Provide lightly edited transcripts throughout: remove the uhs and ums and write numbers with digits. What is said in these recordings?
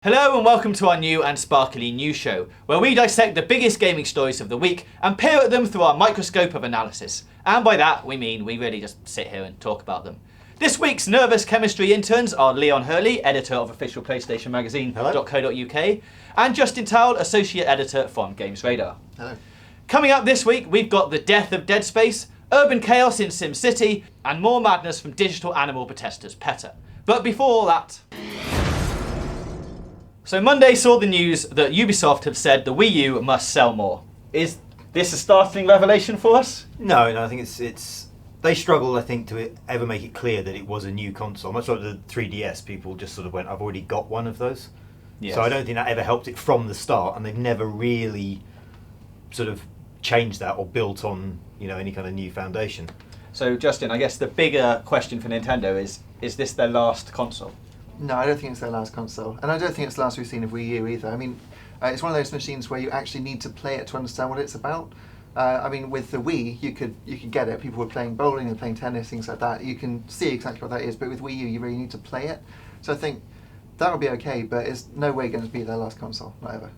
Hello and welcome to our new and sparkly news show, where we dissect the biggest gaming stories of the week and peer at them through our microscope of analysis. And by that, we mean we really just sit here and talk about them. This week's Nervous Chemistry interns are Leon Hurley, editor of official PlayStation Magazine.co.uk, and Justin Towle, associate editor from Games Radar. Hello. Coming up this week, we've got the death of Dead Space, urban chaos in SimCity, and more madness from digital animal Bethesda's PETA. But before all that... So Monday saw the news that Ubisoft have said the Wii U must sell more. Is this a startling revelation for us? No, I think it's they struggled, I think, to ever make it clear that it was a new console. Much like the 3DS, people just sort of went, I've already got one of those. Yes. So I don't think that ever helped it from the start, and they've never really sort of changed that or built on, any kind of new foundation. So Justin, I guess the bigger question for Nintendo is this their last console? No, I don't think it's their last console. And I don't think it's the last we've seen of Wii U either. I mean, it's one of those machines where you actually need to play it to understand what it's about. With the Wii, you could get it. People were playing bowling and playing tennis, things like that. You can see exactly what that is. But with Wii U, you really need to play it. So I think that would be okay, but it's no way going to be their last console, not ever.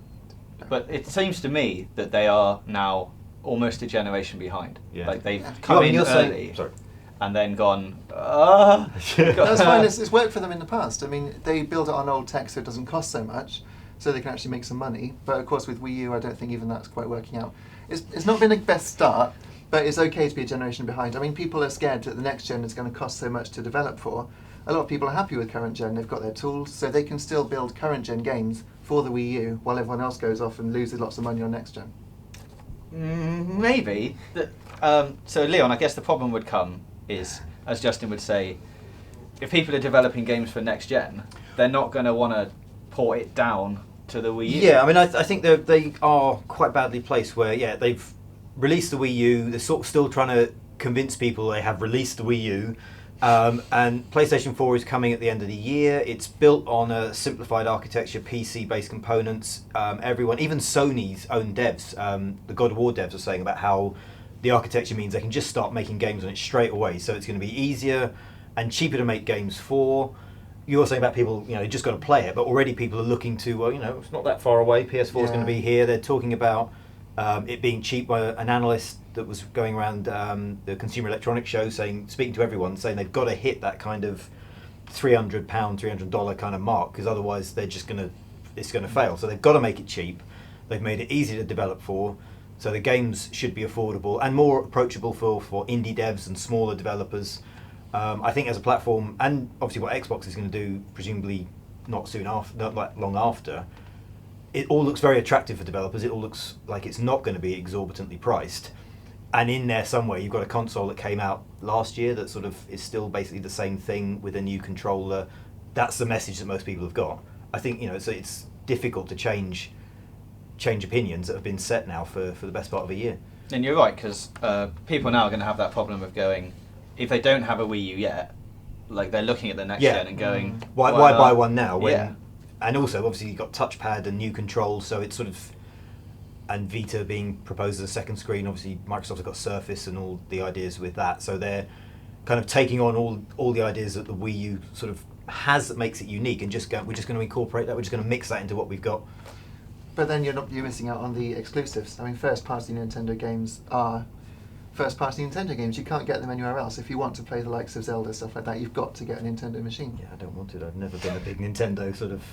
No. But it seems to me that they are now almost a generation behind. Yeah. Like they've come in early. Sorry. And then gone, That's fine, it's worked for them in the past. I mean, they build it on old tech so it doesn't cost so much, so they can actually make some money. But of course with Wii U, I don't think even that's quite working out. It's not been a best start, but it's okay to be a generation behind. I mean, people are scared that the next gen is going to cost so much to develop for. A lot of people are happy with current gen, they've got their tools, so they can still build current gen games for the Wii U while everyone else goes off and loses lots of money on next gen. Maybe. So Leon, I guess the problem would come is, as Justin would say, if people are developing games for next gen, they're not going to want to port it down to the Wii U. Yeah, I mean, I think they are quite badly placed where, they've released the Wii U, they're sort of still trying to convince people they have released the Wii U, and PlayStation 4 is coming at the end of the year. It's built on a simplified architecture, PC-based components. Everyone, even Sony's own devs, the God of War devs are saying about how the architecture means they can just start making games on it straight away, so it's going to be easier and cheaper to make games for. You're saying about people, just got to play it, but already people are looking to, it's not that far away, PS4 is going to be here. They're talking about it being cheap by an analyst that was going around the Consumer Electronics Show speaking to everyone, saying they've got to hit that kind of £300, $300 kind of mark, because otherwise it's going to fail. So they've got to make it cheap. They've made it easy to develop for. So the games should be affordable and more approachable for indie devs and smaller developers. I think as a platform, and obviously what Xbox is going to do, presumably not that long after, it all looks very attractive for developers. It all looks like it's not going to be exorbitantly priced. And in there somewhere, you've got a console that came out last year that sort of is still basically the same thing with a new controller. That's the message that most people have got. I think it's difficult to change opinions that have been set now for the best part of a year. And you're right, because people now are going to have that problem of going, if they don't have a Wii U yet, like they're looking at the next gen and going, why buy one now? And also, obviously, you've got touchpad and new controls, so it's sort of, and Vita being proposed as a second screen. Obviously, Microsoft have got Surface and all the ideas with that, so they're kind of taking on all the ideas that the Wii U sort of has that makes it unique, and we're just going to incorporate that. We're just going to mix that into what we've got. But then you're missing out on the exclusives. I mean, first-party Nintendo games are first-party Nintendo games. You can't get them anywhere else. If you want to play the likes of Zelda, stuff like that, you've got to get a Nintendo machine. Yeah, I don't want it. I've never been a big Nintendo sort of...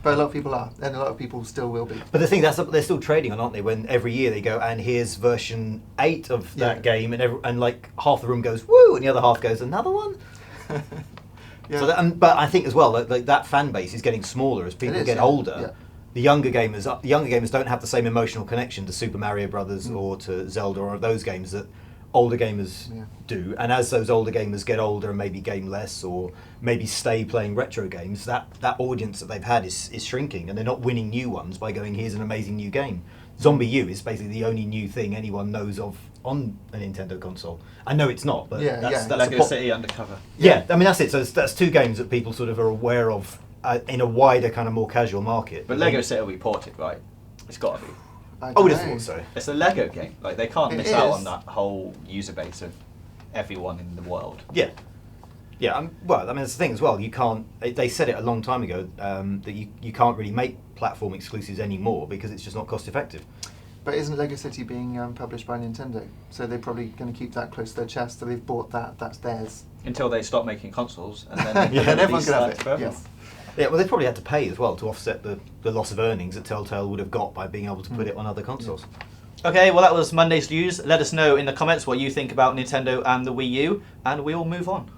But a lot of people are, and a lot of people still will be. But the thing, they're still trading on, aren't they? When every year they go, and here's version 8 of that game, and like half the room goes, woo, and the other half goes, another one? Yeah. So but I think as well, like that fan base is getting smaller as people get older. Yeah. The younger gamers don't have the same emotional connection to Super Mario Brothers or to Zelda or those games that older gamers do. And as those older gamers get older and maybe game less or maybe stay playing retro games, that audience that they've had is shrinking, and they're not winning new ones by going, here's an amazing new game. Zombie U is basically the only new thing anyone knows of on a Nintendo console. I know it's not, but that's Lego City Undercover. Yeah, I mean that's it. So that's two games that people sort of are aware of in a wider kind of more casual market. But Lego City will be ported, right? It's got to be. I would have thought so. It's a Lego game. Like they can't miss out on that whole user base of everyone in the world. Yeah. Yeah, well, I mean, it's the thing as well. You can't. They said it a long time ago that you can't really make platform exclusives anymore because it's just not cost effective. But isn't Lego City being published by Nintendo? So they're probably going to keep that close to their chest. So they've bought that. That's theirs. Until they stop making consoles, and then And then everyone can have release it. that Yes. Yeah, well, they probably had to pay as well to offset the loss of earnings that Telltale would have got by being able to put it on other consoles. Okay, well that was Monday's news. Let us know in the comments what you think about Nintendo and the Wii U, and we'll move on.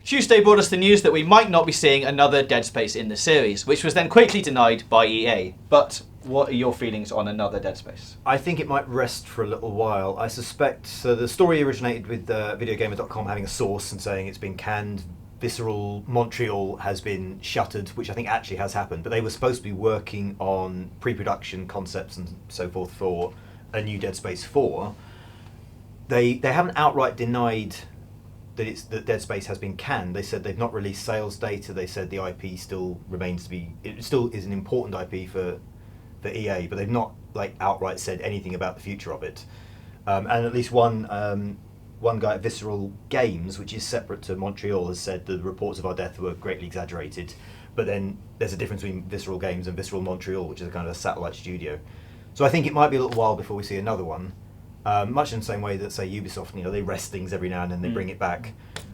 Tuesday brought us the news that we might not be seeing another Dead Space in the series, which was then quickly denied by EA. But what are your feelings on another Dead Space? I think it might rest for a little while. I suspect, so the story originated with videogamer.com having a source and saying it's been canned. Visceral Montreal has been shuttered, which I think actually has happened, but they were supposed to be working on pre-production concepts and so forth for a new Dead Space 4. They haven't outright denied that Dead Space has been canned. They said they've not released sales data. They said the IP still remains to be, it still is an important IP for EA, but they've not like outright said anything about the future of it. And at least one guy at Visceral Games, which is separate to Montreal, has said the reports of our death were greatly exaggerated. But then there's a difference between Visceral Games and Visceral Montreal, which is a kind of a satellite studio. So I think it might be a little while before we see another one. Much in the same way that, say, Ubisoft, they rest things every now and then, they bring it back.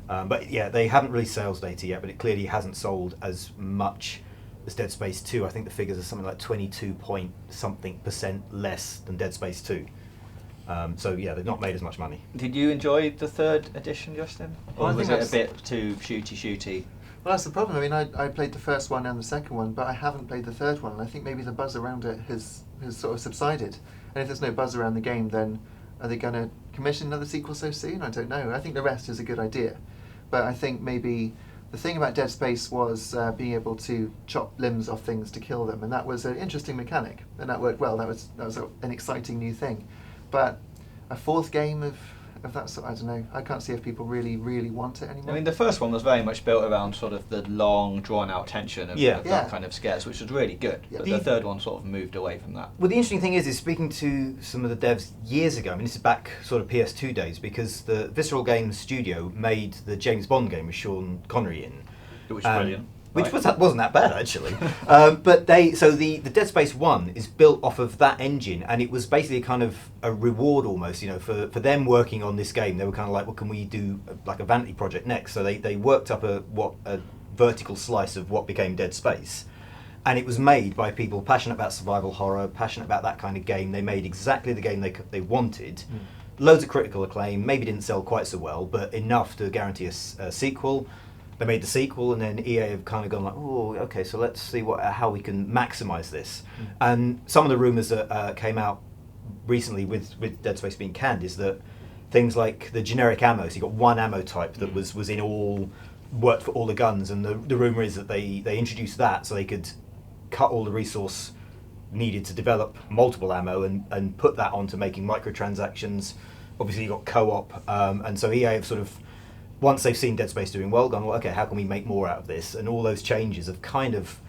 But yeah, they haven't released sales data yet, but it clearly hasn't sold as much as Dead Space 2. I think the figures are something like 22% less than Dead Space 2. So yeah, they've not made as much money. Did you enjoy the third edition, Justin? Or Well, I was think it a bit too shooty? Well, that's the problem. I mean, I played the first one and the second one, but I haven't played the third one. And I think maybe the buzz around it has sort of subsided. And if there's no buzz around the game, then are they going to commission another sequel so soon? I don't know. I think the rest is a good idea. But I think maybe the thing about Dead Space was being able to chop limbs off things to kill them. And that was an interesting mechanic. And that worked well. That was an exciting new thing. But a fourth game of that sort, I don't know. I can't see if people really, really want it anymore. I mean, the first one was very much built around sort of the long, drawn-out tension of that kind of scares, which was really good. Yeah. But the third one sort of moved away from that. Well, the interesting thing is speaking to some of the devs years ago, I mean, this is back sort of PS2 days, because the Visceral Games studio made the James Bond game with Sean Connery in. Which was brilliant. Which wasn't that bad, actually. But the Dead Space 1 is built off of that engine, and it was basically kind of a reward almost, for them working on this game. They were kind of like, well, can we do like a vanity project next? So they worked up a vertical slice of what became Dead Space. And it was made by people passionate about survival horror, passionate about that kind of game. They made exactly the game they wanted. Loads of critical acclaim, maybe didn't sell quite so well, but enough to guarantee a sequel. They made the sequel, and then EA have kind of gone like, oh, okay, so let's see how we can maximise this. And some of the rumours that came out recently with Dead Space being canned is that things like the generic ammo, so you got one ammo type that was in all, worked for all the guns, and the rumour is that they introduced that so they could cut all the resource needed to develop multiple ammo and put that onto making microtransactions. Obviously you got co-op, and so EA have sort of, once they've seen Dead Space doing well, gone, well, okay, how can we make more out of this? And all those changes have kind of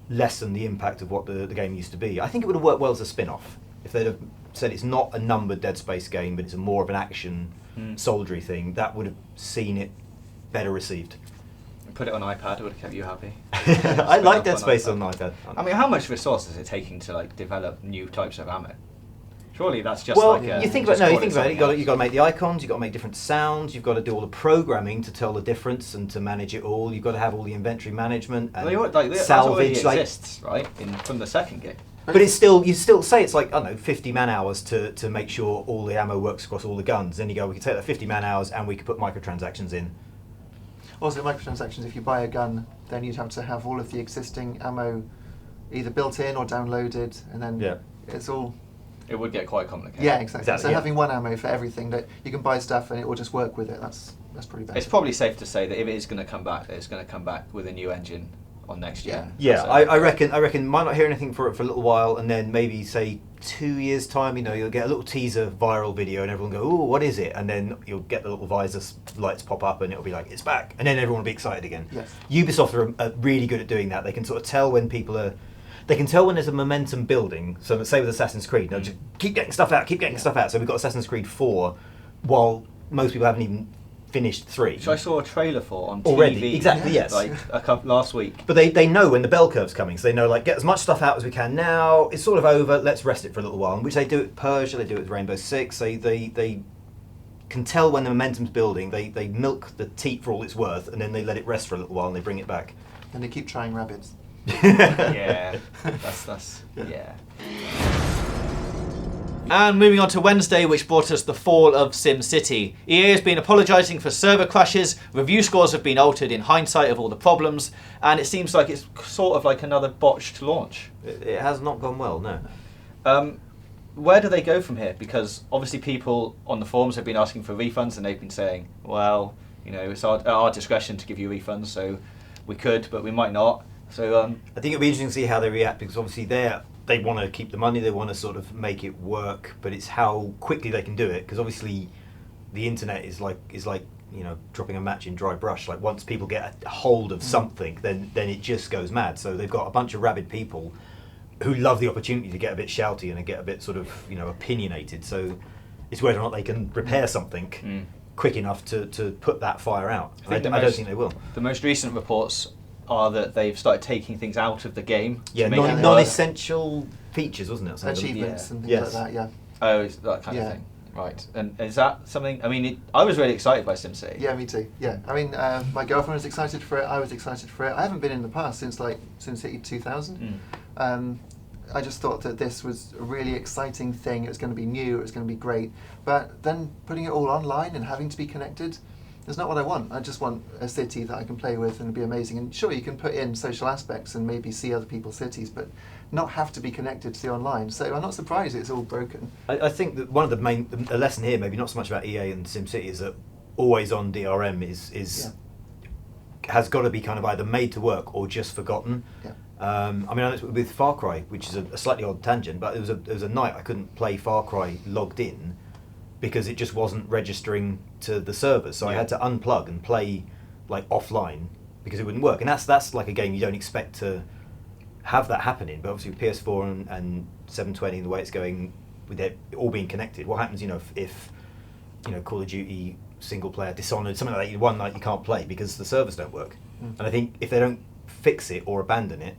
lessened the impact of what the game used to be. I think it would have worked well as a spin-off. If they'd have said it's not a numbered Dead Space game, but it's more of an action soldiery thing, that would have seen it better received. Put it on iPad, it would have kept you happy. I like Dead Space on iPad. I mean, how much resource is it taking to like develop new types of ammo? Surely that's just you think about it. You got to make the icons. You got to make different sounds. You've got to do all the programming to tell the difference and to manage it all. You've got to have all the inventory management and salvage. That exists, right, from the second game. But it's still, you still say it's like, I don't know, 50 man hours to make sure all the ammo works across all the guns. Then you go, we can take that 50 man hours and we can put microtransactions in. Also, microtransactions, if you buy a gun, then you'd have to have all of the existing ammo either built in or downloaded, and then it's all... It would get quite complicated. Yeah, exactly. So having one ammo for everything, that you can buy stuff and it will just work with it, that's pretty bad. It's probably safe to say that if it is going to come back, it's going to come back with a new engine on next gen. Yeah, I reckon might not hear anything for it for a little while, and then maybe say 2 years time, you'll get a little teaser viral video and everyone go, oh, what is it? And then you'll get the little visor lights pop up and it'll be like, it's back, and then everyone will be excited again. Yes. Ubisoft are really good at doing that. They can sort of tell when people are, they can tell when there's a momentum building. So say with Assassin's Creed, they'll just keep getting stuff out. So we've got Assassin's Creed 4, while most people haven't even finished 3. Which I saw a trailer for on Already, TV. exactly, yes. Like last week. But they know when the bell curve's coming, so they know, like, get as much stuff out as we can now. It's sort of over. Let's rest it for a little while. Which they do with Persia, they do it with Rainbow Six. They can tell when the momentum's building. They milk the teat for all it's worth, and then they let it rest for a little while and they bring it back. And they keep trying rabbits. Yeah, that's yeah. And moving on to Wednesday, which brought us the fall of SimCity. EA has been apologising for server crashes, review scores have been altered in hindsight of all the problems, and it seems like it's sort of like another botched launch. It has not gone well, no. Where do they go from here? Because obviously people on the forums have been asking for refunds, and they've been saying, well, you know, it's at our discretion to give you refunds, so we could, but we might not. So I think it'll be interesting to see how they react, because obviously they want to keep the money, they want to sort of make it work, but it's how quickly they can do it, because obviously the internet is like you know, dropping a match in dry brush. Like, once people get a hold of something, then it just goes mad. So they've got a bunch of rabid people who love the opportunity to get a bit shouty and get a bit sort of, you know, opinionated. So it's whether or not they can repair something quick enough to put that fire out. I don't think they will. The most recent reports are that they've started taking things out of the game. Yeah, to make it work. non-essential features, wasn't it? Something? Achievements and things Yes. like that, yeah. Oh, it's that kind of thing. Right. And is that something, I mean, I was really excited by SimCity. Yeah, me too. Yeah, I mean, my girlfriend was excited for it. I was excited for it. I haven't been in the past since SimCity 2000. I just thought that this was a really exciting thing. It was going to be new. It was going to be great. But then putting it all online and having to be connected is not what I want. I just want a city that I can play with and it'd be amazing. And sure, you can put in social aspects and maybe see other people's cities, but not have to be connected to the online. So I'm not surprised it's all broken. I think that one of the lesson here, maybe not so much about EA and SimCity, is that always on DRM has got to be kind of either made to work or just forgotten. Yeah. I mean, I know with Far Cry, which is a slightly odd tangent, but there was a night I couldn't play Far Cry logged in because it just wasn't registering to the servers. So I had to unplug and play like offline because it wouldn't work. And that's like a game you don't expect to have that happening. But obviously with PS4 and 720 and the way it's going, with it all being connected, what happens, you know, if you know, Call of Duty single player, Dishonored, something like that, one night you can't play because the servers don't work. And I think if they don't fix it or abandon it,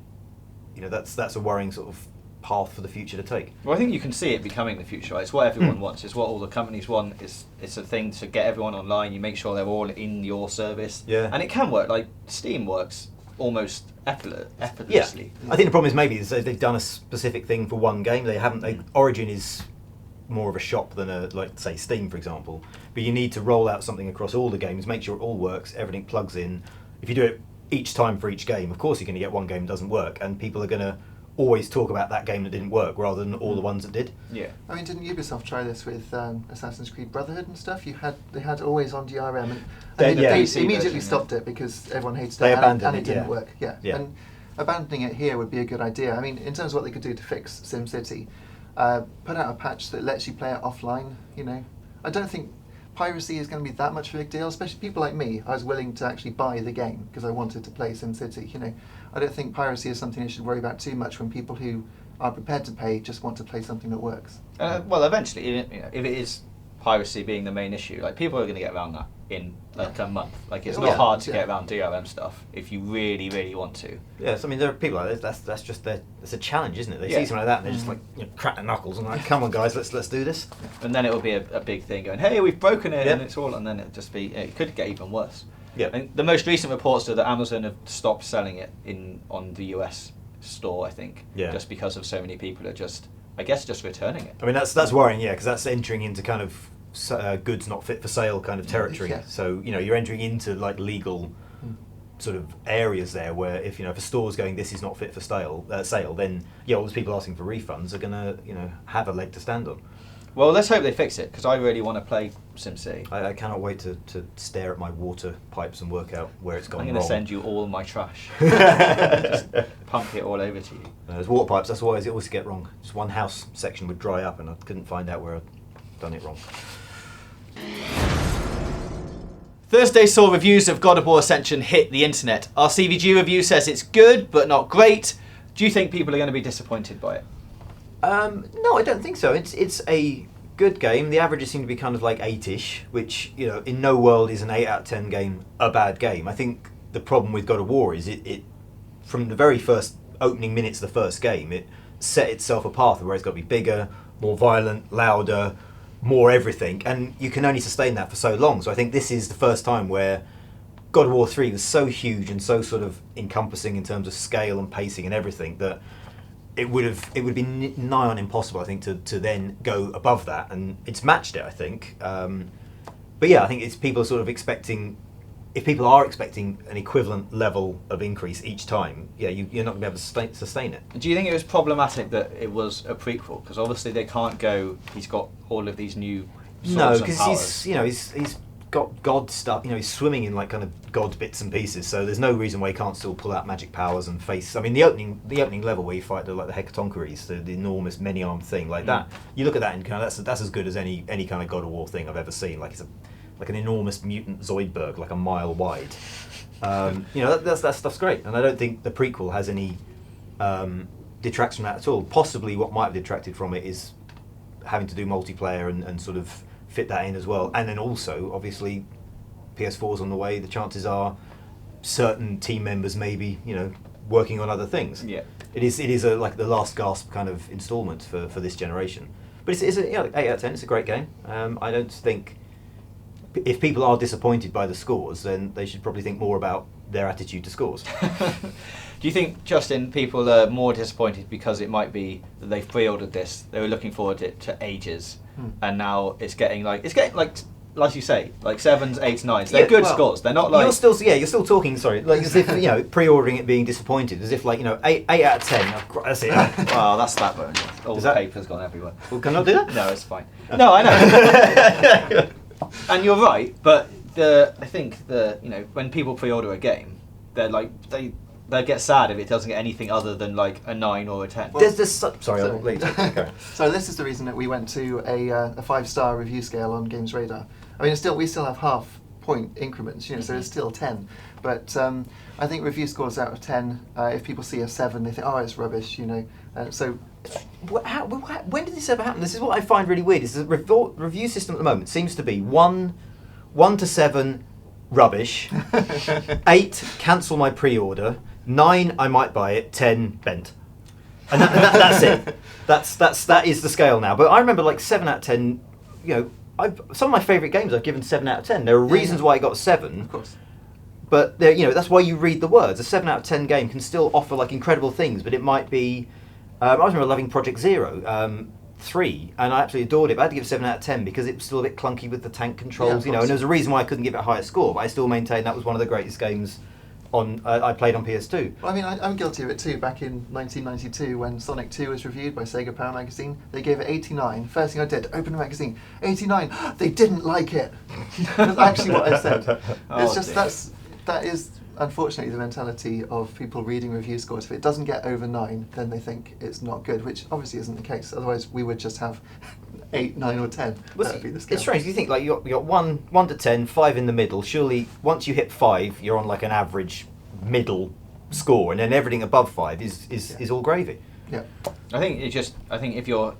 you know, that's a worrying sort of path for the future to take. Well, I think you can see it becoming the future. Right? It's what everyone wants. It's what all the companies want. It's a thing to get everyone online. You make sure they're all in your service. Yeah. And it can work. Like Steam works almost effortlessly. Yeah. I think the problem is maybe is they've done a specific thing for one game. They haven't. Origin is more of a shop than a, like, say, Steam, for example. But you need to roll out something across all the games, make sure it all works, everything plugs in. If you do it each time for each game, of course you're going to get one game that doesn't work, and people are going to always talk about that game that didn't work rather than all the ones that did. Yeah. I mean, didn't Ubisoft try this with Assassin's Creed Brotherhood and stuff? They had always on DRM, and they immediately version, stopped it because everyone hated They it, abandoned and it didn't yeah. work. Yeah. And abandoning it here would be a good idea. I mean, in terms of what they could do to fix SimCity, put out a patch that lets you play it offline. You know, I don't think piracy is going to be that much of a big deal, especially people like me. I was willing to actually buy the game because I wanted to play SimCity. You know, I don't think piracy is something you should worry about too much when people who are prepared to pay just want to play something that works. Well, eventually, if it is piracy being the main issue, like, people are going to get around that in like a month. Like, it's not hard to get around DRM stuff if you really, really want to. Yes, I mean, there are people like this. That's just it's a challenge, isn't it? They see something like that and they're just like, you know, crack their knuckles and like, come on guys, let's do this. And then it will be a big thing going, hey, we've broken it, and it's all, and then it'll just be, it could get even worse. Yeah. And the most recent reports are that Amazon have stopped selling it on the US store, I think, just because of so many people are just returning it. I mean, that's worrying, yeah, because that's entering into kind of goods not fit for sale kind of territory. Yeah. So, you know, you're entering into like legal sort of areas there where if a store's going, this is not fit for sale, then all those people asking for refunds are going to, you know, have a leg to stand on. Well, let's hope they fix it, because I really want to play SimCity. I cannot wait to stare at my water pipes and work out where it's gone wrong. I'm going to send you all my trash. Just pump it all over to you. There's water pipes, that's why it always get wrong. Just one house section would dry up and I couldn't find out where I'd done it wrong. Thursday saw reviews of God of War Ascension hit the internet. Our CVG review says it's good, but not great. Do you think people are going to be disappointed by it? No, I don't think so. It's a good game. The averages seem to be kind of like 8-ish, which, you know, in no world is an 8 out of 10 game a bad game. I think the problem with God of War is it from the very first opening minutes of the first game, it set itself a path where it's got to be bigger, more violent, louder, more everything, and you can only sustain that for so long. So I think this is the first time where God of War 3 was so huge and so sort of encompassing in terms of scale and pacing and everything that it would be nigh on impossible, I think, to then go above that, and it's matched it, I think. But yeah, I think it's people sort of expecting. If people are expecting an equivalent level of increase each time, yeah, you're not going to be able to sustain it. Do you think it was problematic that it was a prequel? Because obviously they can't go. He's got all of these new No, swords and because powers. he's got God stuff. You know, he's swimming in like kind of God bits and pieces. So there's no reason why he can't still pull out magic powers and face. I mean, the opening level where you fight the Hecatoncheires, the enormous many-armed thing like that. You look at that and kind of that's as good as any kind of God of War thing I've ever seen. Like it's like an enormous mutant Zoidberg, like a mile wide. You know, that stuff's great, and I don't think the prequel has any detracts from that at all. Possibly what might have detracted from it is having to do multiplayer and sort of fit that in as well. And then also, obviously, PS4's on the way. The chances are certain team members maybe, you know, working on other things. Yeah. It is like the last gasp kind of instalment for this generation. But it's a 8 out of 10. It's a great game. I don't think if people are disappointed by the scores, then they should probably think more about their attitude to scores. Do you think, Justin, people are more disappointed because it might be that they've pre-ordered this, they were looking forward to it to ages, and now it's getting like you say, like 7s, 8s, 9s. They're good scores. They're not like you're still talking. Sorry, like as if, you know, pre-ordering it being disappointed, as if like, you know, 8 out of 10. That's it. Well, that's that one. All Is the that- paper's gone everywhere. Well, can I do that? No, it's fine. No, I know. And you're right, but I think you know, when people pre-order a game, they're like they get sad if it doesn't get anything other than like a 9 or a 10. Well, Sorry, I'll leave. Okay. So this is the reason that we went to a 5-star review scale on Games Radar. I mean, we still have half point increments, you know, so it's still 10. But I think review scores out of 10, if people see a 7, they think, oh, it's rubbish, you know. So When did this ever happen? This is what I find really weird. Is the review system at the moment seems to be 1 to 7, rubbish. 8, cancel my pre-order. 9, I might buy it. 10, bent. And that's it. That is the scale now. But I remember like 7 out of 10. You know, some of my favourite games I've given 7 out of 10. There are reasons why I got 7. of course. But you know, that's why you read the words. A 7 out of 10 game can still offer like incredible things, but it might be. I remember loving Project Zero 3, and I absolutely adored it. But I had to give it 7 out of 10 because it was still a bit clunky with the tank controls, you know. And there was a reason why I couldn't give it a higher score, but I still maintain that was one of the greatest games I played on PS2. Well, I mean, I'm guilty of it too. Back in 1992, when Sonic 2 was reviewed by Sega Power Magazine, they gave it 89. First thing I did, open the magazine, 89. They didn't like it. That's actually what I said. It's just that is unfortunately the mentality of people reading review scores. If it doesn't get over 9, then they think it's not good, which obviously isn't the case. Otherwise, we would just have 8, 9, or 10. That would be the scale. It's strange. You think like you got 1 to 10, 5 in the middle. Surely once you hit 5, you're on like an average middle score, and then everything above 5 is all gravy. Yeah. I think if it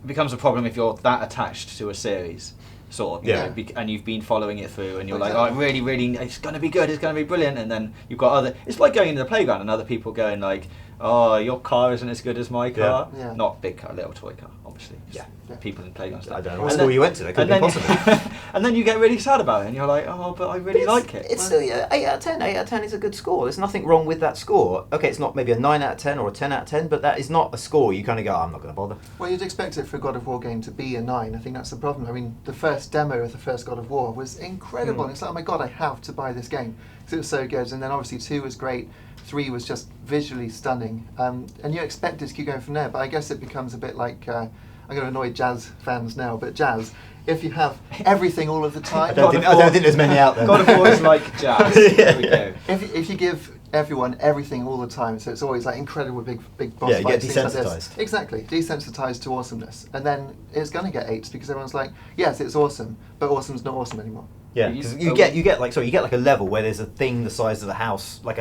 becomes a problem if you're that attached to a series, sort of, you know, and you've been following it through, and you're like, oh, really, it's going to be good, it's going to be brilliant, and then you've got it's like going into the playground and other people going like, oh, your car isn't as good as my car. Yeah. Not big car, little toy car, obviously. Yeah. People in playgrounds. I don't know what school you went to. That could be possible. And then you get really sad about it, and you're like, oh, but I really like it. It's still 8 out of 10. 8 out of 10 is a good score. There's nothing wrong with that score. Okay, it's not maybe a 9 out of 10 or a 10 out of 10, but that is not a score you kind of go, oh, I'm not going to bother. Well, you'd expect it for a God of War game to be a 9. I think that's the problem. I mean, the first demo of the first God of War was incredible. And it's like, oh my god, I have to buy this game because it was so good. And then obviously 2 was great. 3 was just visually stunning. And you expect it to keep going from there. But I guess it becomes a bit like, I'm going to annoy Jazz fans now, but Jazz, if you have everything all of the time... I don't think there's many out there. God of War is like Jazz. There we go. If you give everyone everything all the time, so it's always like incredible big boss you get fights, things like this. desensitised. Exactly, desensitised to awesomeness. And then it's going to get 8s because everyone's like, yes, it's awesome, but awesome's not awesome anymore. Yeah, because you get like a level where there's a thing the size of the house, like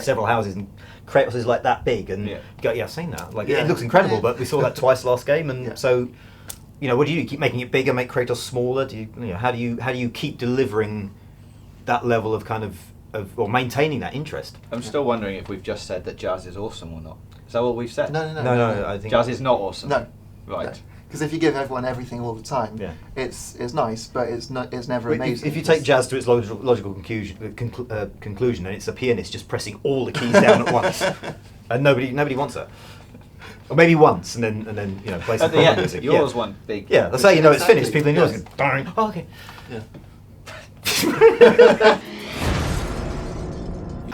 several houses, and Kratos is like that big, and you go, I've seen that. Like it looks incredible, but we saw that twice last game, and so what do you do? Keep making it bigger, make Kratos smaller? How do you keep delivering that level of or maintaining that interest? I'm still wondering if we've just said that Jazz is awesome or not. Is that what we've said? No. I think Jazz is not awesome. No. Right. Because if you give everyone everything all the time, it's nice, but it's never amazing. If you take Jazz to its logical conclusion, and it's a pianist just pressing all the keys down at once, and nobody wants that. Or maybe once, and then play some proper music. Yours one big. Yeah, that's how you know it's Exactly. finished. People in yours Yes. go, bang. Oh, okay. Yeah.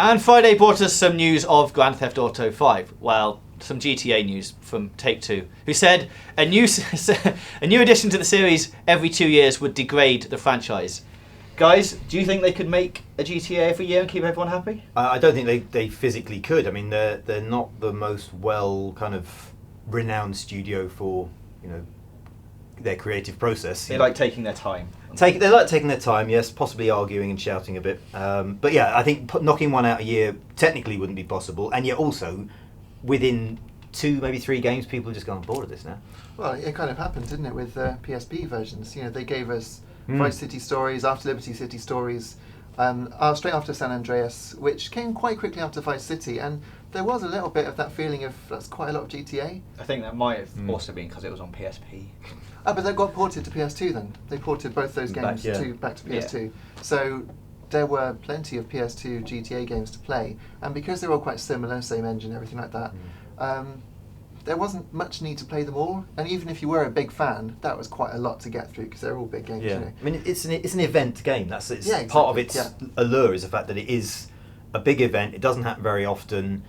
And Friday brought us some news of Grand Theft Auto 5. Well, some GTA news from Take-Two, who said a new addition to the series every 2 years would degrade the franchise. Guys, do you think they could make a GTA every year and keep everyone happy? I don't think they physically could. I mean, they're not the most well renowned studio for their creative process. They like taking their time. They like taking their time, yes, possibly arguing and shouting a bit. But yeah, I think knocking one out a year technically wouldn't be possible, and yet also within 2, maybe 3 games, people are just gone bored of this now. Well, it kind of happened, didn't it, with PSP versions? They gave us Vice City Stories, after Liberty City Stories, straight after San Andreas, which came quite quickly after Vice City, and there was a little bit of that feeling of that's quite a lot of GTA. I think that might have also been because it was on PSP. Oh, but they got ported to PS2 then. They ported both those games back to PS2. So there were plenty of PS2 GTA games to play, and because they're all quite similar, same engine, everything like that, there wasn't much need to play them all. And even if you were a big fan, that was quite a lot to get through because they're all big games. Yeah, I mean it's an event game. Exactly. Part of its allure is the fact that it is a big event. It doesn't happen very often.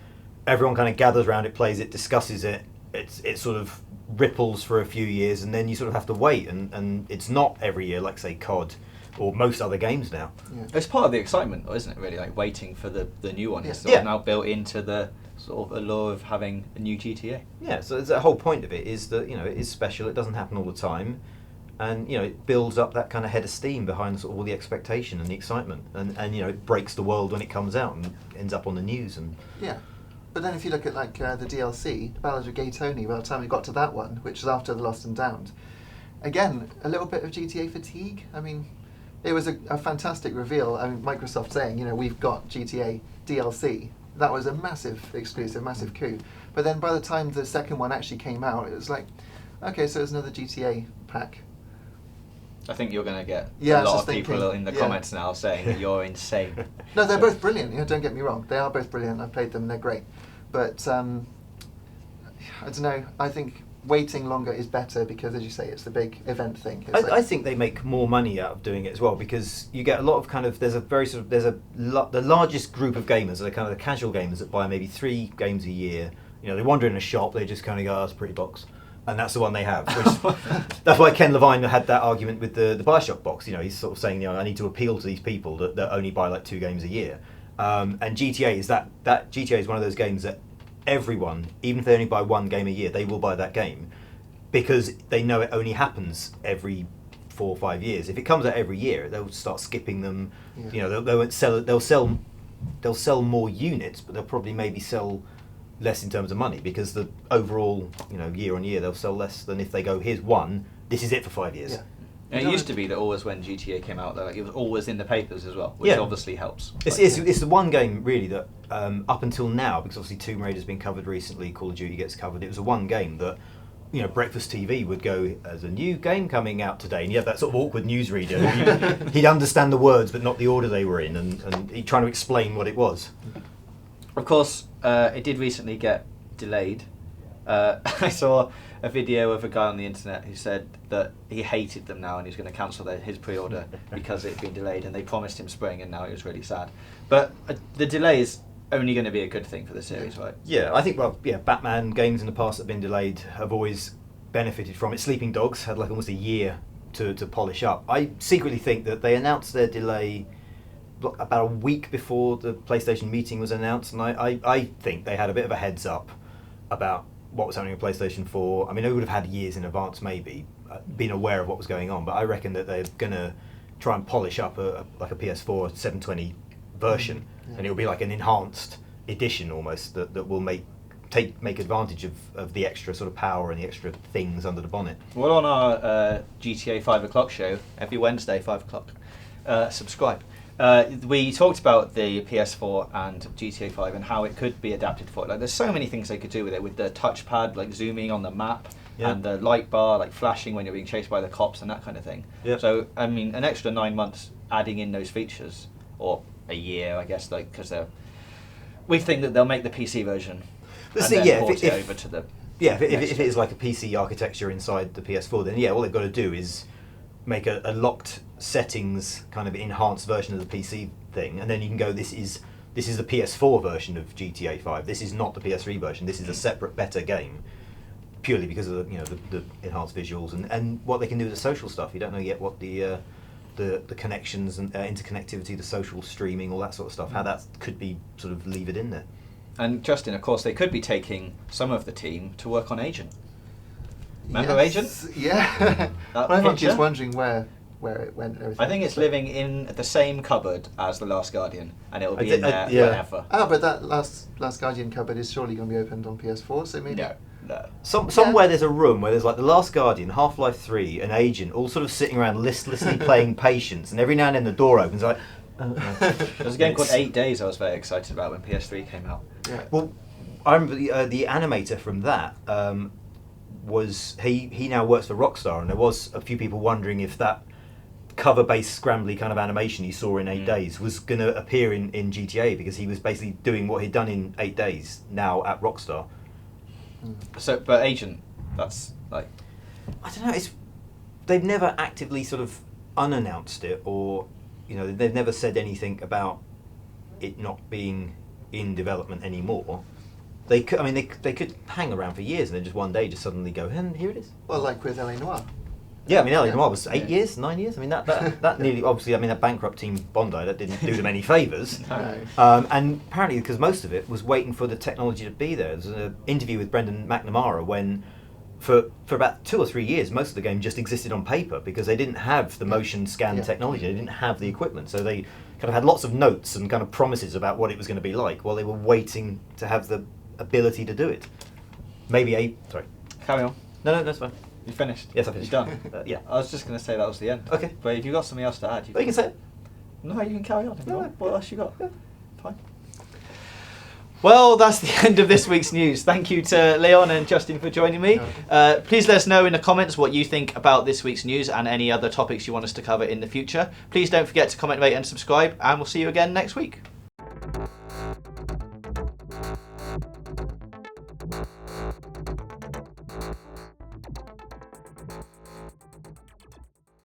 Everyone kind of gathers around it, plays it, discusses it. It sort of ripples for a few years, and then you sort of have to wait. And it's not every year, like say COD or most other games now. Yeah. It's part of the excitement, isn't it? Really, like waiting for the new one. Yeah. It's sort of now built into the sort of allure of having a new GTA. Yeah, so the whole point of it is that it is special. It doesn't happen all the time, and it builds up that kind of head of steam behind sort of all the expectation and the excitement, and it breaks the world when it comes out and ends up on the news. And Yeah. But then if you look at the DLC, The Ballad of Gay Tony, by the time we got to that one, which was after The Lost and Damned, again, a little bit of GTA fatigue. I mean, it was a fantastic reveal. I mean, Microsoft saying, we've got GTA DLC. That was a massive exclusive, massive coup. But then by the time the second one actually came out, it was like, okay, so there's another GTA pack. I think you're going to get Yeah, a I was lot just of people thinking, in the yeah. comments now saying that you're insane. No, they're both brilliant. Don't get me wrong. They are both brilliant. I've played them. They're great. But I don't know. I think waiting longer is better because, as you say, it's the big event thing. I think they make more money out of doing it as well because you get a lot of the largest group of gamers are kind of the casual gamers that buy maybe 3 games a year. They wander in a shop, they just kind of go, "Oh, it's a pretty box." And that's the one they have. That's why Ken Levine had that argument with the Bioshock box. He's sort of saying, I need to appeal to these people that only buy like 2 games a year. And GTA is that GTA is one of those games that everyone, even if they only buy 1 game a year, they will buy that game because they know it only happens every 4 or 5 years. If it comes out every year, they'll start skipping them. Yeah. They won't sell. They'll sell more units, but they'll probably maybe sell less in terms of money because the overall, year on year, they'll sell less than if they go, here's one, this is it for 5 years. Yeah. And it used to be that always when GTA came out, it was always in the papers as well, which obviously helps. It's the one game really that up until now, because obviously Tomb Raider's been covered recently, Call of Duty gets covered. It was the one game that Breakfast TV would go as a new game coming out today, and you have that sort of awkward newsreader. He'd understand the words but not the order they were in, and he'd try to explain what it was. Of course, it did recently get delayed. I saw a video of a guy on the internet who said that he hated them now and he's going to cancel his pre-order because it'd been delayed, and they promised him spring and now he was really sad. But the delay is only going to be a good thing for the series, right? Yeah, I think, Batman games in the past that have been delayed have always benefited from it. Sleeping Dogs had like almost a year to polish up. I secretly think that they announced their delay about a week before the PlayStation meeting was announced, and I think they had a bit of a heads up about what was happening with PlayStation 4. I mean, they would have had years in advance maybe, been aware of what was going on, but I reckon that they're going to try and polish up a PS4 720 version, and it'll be like an enhanced edition almost that will make make advantage of the extra sort of power and the extra things under the bonnet. Well, on our GTA 5 o'clock show, every Wednesday, 5 o'clock, subscribe. We talked about the PS4 and GTA 5 and how it could be adapted for it. Like, there's so many things they could do with it, with the touchpad, like zooming on the map, and the light bar, like flashing when you're being chased by the cops and that kind of thing. Yeah. So, I mean, an extra 9 months adding in those features, or a year, I guess, like, because we think that they'll make the PC version and then port it over to the. Yeah, if it is like a PC architecture inside the PS4, then all they've got to do is make a locked settings kind of enhanced version of the PC thing, and then you can go, this is the PS4 version of GTA 5. This is not the PS3 version. This is a separate, better game, purely because of the enhanced visuals and what they can do with the social stuff. You don't know yet what the connections and interconnectivity, the social streaming, all that sort of stuff, how that could be sort of levered in there. And Justin, of course, they could be taking some of the team to work on Agent. Remember Agent? Yeah. Well, everyone's just wondering where it went and everything. I think it's living in the same cupboard as The Last Guardian, and it'll be in there forever. Oh, but that Last Guardian cupboard is surely going to be opened on PS4, so maybe... No. Somewhere there's a room where there's like The Last Guardian, Half-Life 3, and Agent, all sort of sitting around listlessly playing Patience, and every now and then the door opens like... There's a game called 8 Days I was very excited about when PS3 came out. Yeah. Well, I remember the animator from that was he now works for Rockstar, and there was a few people wondering if that cover-based scrambly kind of animation he saw in 8 Days was going to appear in GTA, because he was basically doing what he'd done in 8 Days now at Rockstar. So, but Agent, that's like... I don't know, they've never actively sort of unannounced it, or they've never said anything about it not being in development anymore. They could hang around for years and then just one day just suddenly go, and here it is. Well, like with LA Noire. Yeah, I mean, LA Noire was 8 years, 9 years. I mean, that nearly, obviously, I mean, that bankrupt Team Bondi, that didn't do them any favours. No. And apparently, because most of it was waiting for the technology to be there. There's an interview with Brendan McNamara when, for about 2 or 3 years, most of the game just existed on paper because they didn't have the motion scan technology. They didn't have the equipment. So they kind of had lots of notes and kind of promises about what it was going to be like while they were waiting to have the ability to do it. Sorry. Carry on. No, that's fine. You finished? Yes, I finished. You're done? Yeah. I was just going to say that was the end. Okay. But if you've got something else to add... You can say it. No, you can carry on. No. What else you got? Yeah. Fine. Well, that's the end of this week's news. Thank you to Leon and Justin for joining me. Please let us know in the comments what you think about this week's news and any other topics you want us to cover in the future. Please don't forget to comment, rate and subscribe, and we'll see you again next week.